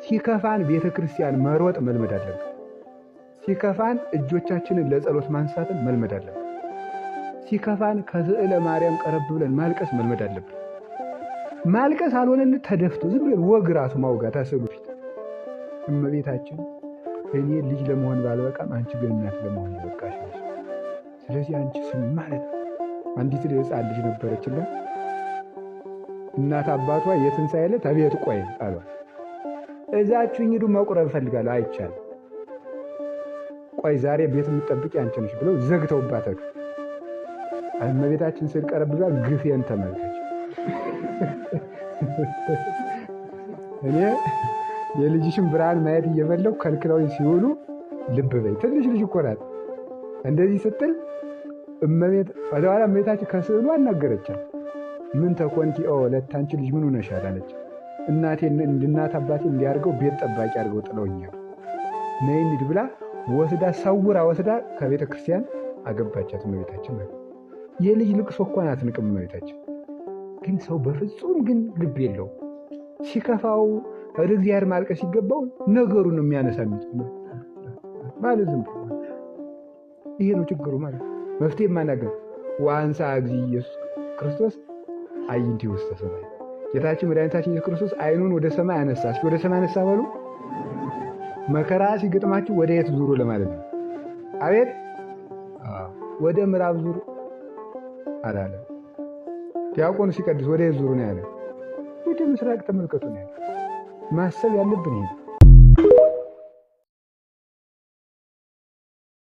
ሲከፋን ቤተክርስቲያን መሮጥ መልመድ አለብን። ሲከፋን እጆቻችንን ለጸሎት ማንሳትን መልመድ አለብን። ሲከፋን ከስዕለ ማርያም ቀረብ ብለን ማልቀስ መልመድ አለብን። ማልቀስ አልሆነልን ተደፍቶ ዝም ብለን ወግ ራሱ ማውጋት አሰሉ ፊት እመቤታችን እኔ ልጅ ለመሆን ባልበቃም አንቺ ግን እናት ለመሆን ይበቃሽ። ስለዚህ አንቺ ስም ማለት አንዲት ሕፃን ልጅ ነበረችና እናት አባቷ የትንሣኤ ዕለት አቤት ቆይ አሏት። እዛችሁ ሂዱ መቁረብ እፈልጋለሁ። አይቻልም። ቆይ ዛሬ ቤት የምትጠብቂ አንቺ ነሽ ብለው ዘግተውባታል። እመቤታችን ስል ቀረብ ብላ ግፌን ተመልከች። እኔ የልጅሽን ብርሃን ማየት እየፈለኩ ከልክለውኝ ሲውሉ ልብ በይ። ትንሽ ልጅ እኮ ናት። እንደዚህ ስትል ወደኋላ እመቤታችን ከስዕሉ አናገረቻት። ምን ተኮንኪ ለታንቺ ልጅ ምን ሆነሻል አለች። እናት አባቴ እንዲያርገው ቤት ጠባቂ አድርገው ጥለውኛል፣ ነይ እንሂድ ብላ ወስዳ ሰውራ ወስዳ ከቤተ ክርስቲያን አገባቻት እመቤታችን ማለት። የልጅ ልቅሶ እንኳን አትንቅም እመቤታችን። ግን ሰው በፍጹም ግን ልብ የለው። ሲከፋው ወደ እግዚአብሔር ማልቀስ ሲገባው ነገሩን ነው የሚያነሳ ማለት ዝም ብሎ። ይሄ ነው ችግሩ ማለት። መፍትሄ ማናገር ወአንሳ እግዚእ ኢየሱስ ክርስቶስ አዕይንቲሁ ውስተ ሰማይ። ጌታችን መድኃኒታችን ኢየሱስ ክርስቶስ አይኑን ወደ ሰማይ አነሳ። እስኪ ወደ ሰማይ አነሳ በሉ። መከራ ሲገጥማችሁ ወደ የት ዙሩ ለማለት ነው። አቤት ወደ ምዕራብ ዙሩ አላለ። ዲያቆኑ ሲቀድስ ወደ የት ዙሩ ነው ያለ። ወደ ምስራቅ ተመልከቱ ነው ያለ። ማሰብ ያለብን ይሄ